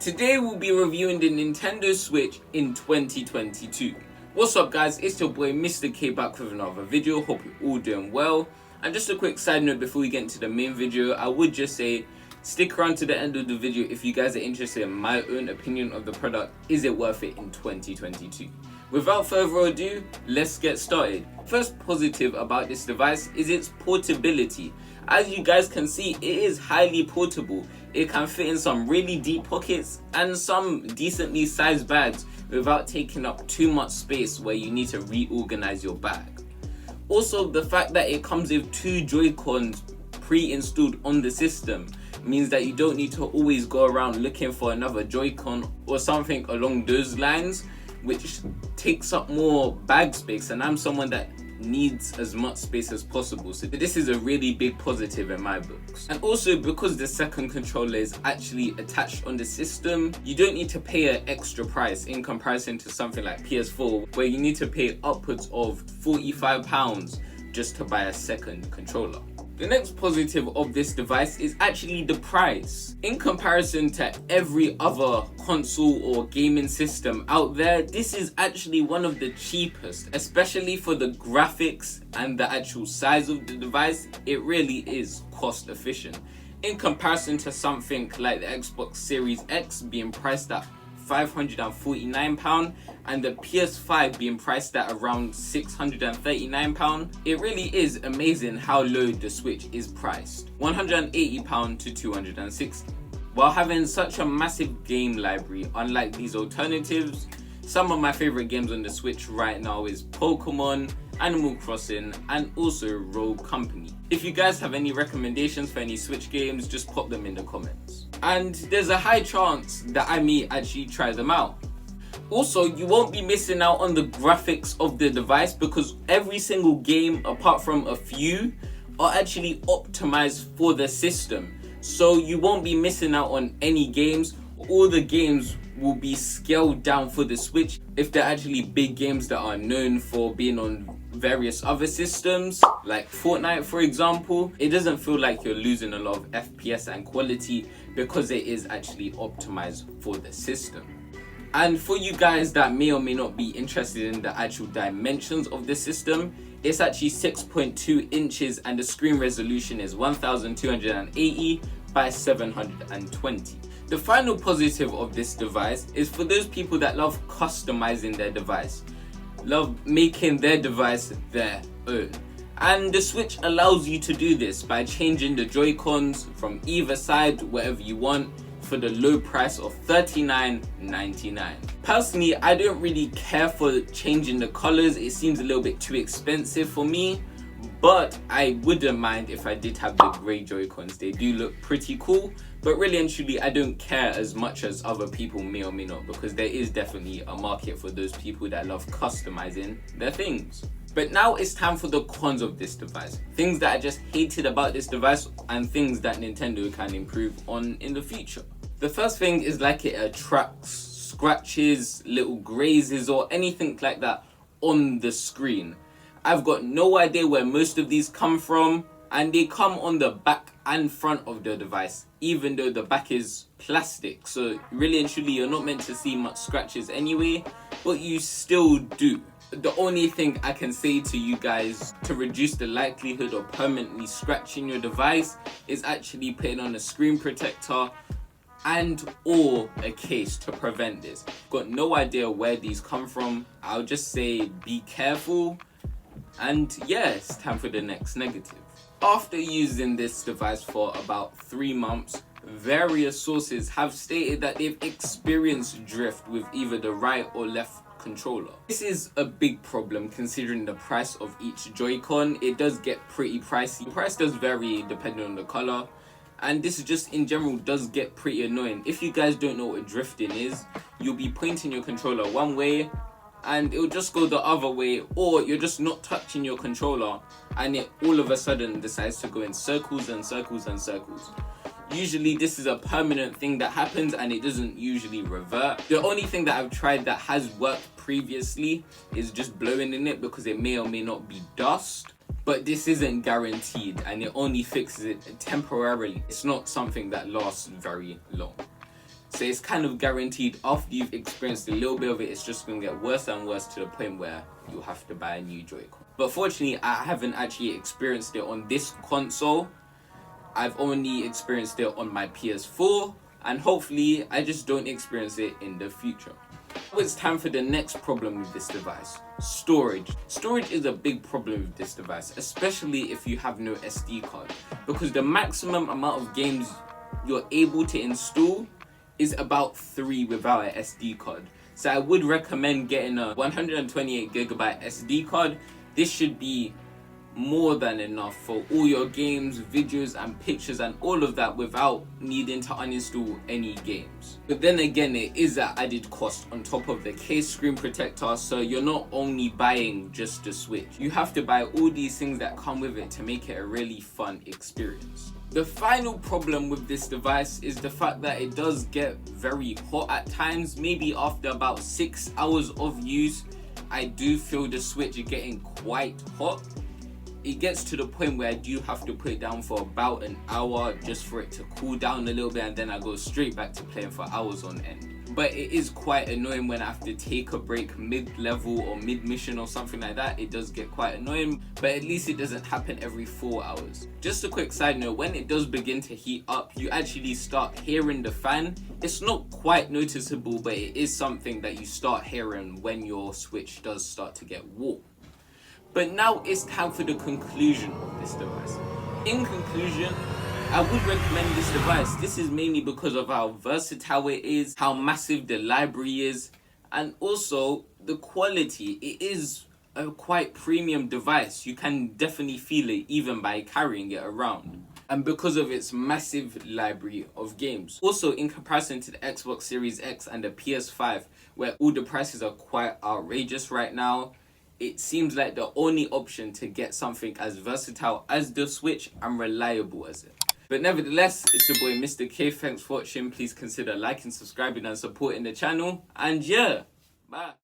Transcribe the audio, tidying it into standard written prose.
Today we'll be reviewing the Nintendo Switch in 2022. What's up guys, it's your boy Mr. K back with another video. Hope you're all doing well. And just a quick side note before we get into the main video, I would just say stick around to the end of the video if you guys are interested in my own opinion of the product. Is it worth it in 2022? Without further ado, let's get started. First positive about this device is its portability. As you guys can see, it is highly portable. It can fit in some really deep pockets and some decently sized bags without taking up too much space where you need to reorganize your bag. Also, the fact that it comes with two Joy-Cons pre-installed on the system means that you don't need to always go around looking for another Joy-Con or something along those lines, which takes up more bag space, and I'm someone that needs as much space as possible, so this is a really big positive in my books. And also, because the second controller is actually attached on the system, you don't need to pay an extra price in comparison to something like PS4 where you need to pay upwards of £45 just to buy a second controller. The next positive of this device is actually the price. In comparison to every other console or gaming system out there, this is actually one of the cheapest, especially for the graphics and the actual size of the device. It really is cost efficient. In comparison to something like the Xbox Series X being priced at £549 and the PS5 being priced at around £639, it really is amazing how low the Switch is priced, £180 to £260. While having such a massive game library, unlike these alternatives, some of my favorite games on the Switch right now is Pokemon, Animal Crossing, and also Rogue Company. If you guys have any recommendations for any Switch games, just pop them in the comments. And there's a high chance that I may actually try them out. Also, you won't be missing out on the graphics of the device because every single game, apart from a few, are actually optimized for the system. So you won't be missing out on any games. All the games will be scaled down for the Switch. If they're actually big games that are known for being on various other systems, like Fortnite for example, it doesn't feel like you're losing a lot of FPS and quality because it is actually optimized for the system. And for you guys that may or may not be interested in the actual dimensions of the system, it's actually 6.2 inches and the screen resolution is 1280 by 720. The final positive of this device is for those people that love customizing their device, love making their device their own. And the Switch allows you to do this by changing the Joy-Cons from either side wherever you want for the low price of $39.99. Personally, I don't really care for changing the colors. It seems a little bit too expensive for me, but I wouldn't mind if I did have the grey Joy-Cons. They do look pretty cool, but really and truly I don't care as much as other people may or may not, because there is definitely a market for those people that love customizing their things. But now it's time for the cons of this device. Things that I just hated about this device and things that Nintendo can improve on in the future. The first thing is like it attracts scratches, little grazes or anything like that on the screen. I've got no idea where most of these come from, and they come on the back and front of the device, even though the back is plastic. So really and truly you're not meant to see much scratches anyway, but you still do. The only thing I can say to you guys to reduce the likelihood of permanently scratching your device is actually putting on a screen protector and or a case to prevent this. Got no idea where these come from. I'll just say be careful. And yeah, it's time for the next negative. After using this device for about 3 months, various sources have stated that they've experienced drift with either the right or left controller. This is a big problem considering the price of each Joy-Con. It does get pretty pricey. The price does vary depending on the color, and this just in general does get pretty annoying. If you guys don't know what drifting is, you'll be pointing your controller one way and it'll just go the other way, or you're just not touching your controller and it all of a sudden decides to go in circles and circles and circles. Usually this is a permanent thing that happens and it doesn't usually revert. The only thing that I've tried that has worked previously is just blowing in it because it may or may not be dust. But this isn't guaranteed and it only fixes it temporarily. It's not something that lasts very long. So it's kind of guaranteed after you've experienced a little bit of it, it's just going to get worse and worse to the point where you'll have to buy a new Joy-Con. But fortunately, I haven't actually experienced it on this console. I've only experienced it on my PS4, and hopefully I just don't experience it in the future. Now it's time for the next problem with this device: storage. Storage is a big problem with this device, especially if you have no SD card, because the maximum amount of games you're able to install is about 3 without an SD card. So I would recommend getting a 128GB SD card. This should be more than enough for all your games, videos and pictures and all of that without needing to uninstall any games. But then again, it is an added cost on top of the case, screen protector, so you're not only buying just the Switch, you have to buy all these things that come with it to make it a really fun experience. The final problem with this device is the fact that it does get very hot at times. Maybe after about 6 hours of use, I do feel the Switch getting quite hot. It gets to the point where I do have to put it down for about an hour just for it to cool down a little bit, and then I go straight back to playing for hours on end. But it is quite annoying when I have to take a break mid-level or mid-mission or something like that. It does get quite annoying, but at least it doesn't happen every 4 hours. Just a quick side note, when it does begin to heat up, you actually start hearing the fan. It's not quite noticeable, but it is something that you start hearing when your Switch does start to get warm. But now it's time for the conclusion of this device. In conclusion, I would recommend this device. This is mainly because of how versatile it is, how massive the library is, and also the quality. It is a quite premium device. You can definitely feel it even by carrying it around. And because of its massive library of games. Also, in comparison to the Xbox Series X and the PS5, where all the prices are quite outrageous right now, it seems like the only option to get something as versatile as the Switch and reliable as it. But nevertheless, it's your boy Mr. K. Thanks for watching. Please consider liking, subscribing and supporting the channel. And yeah, bye.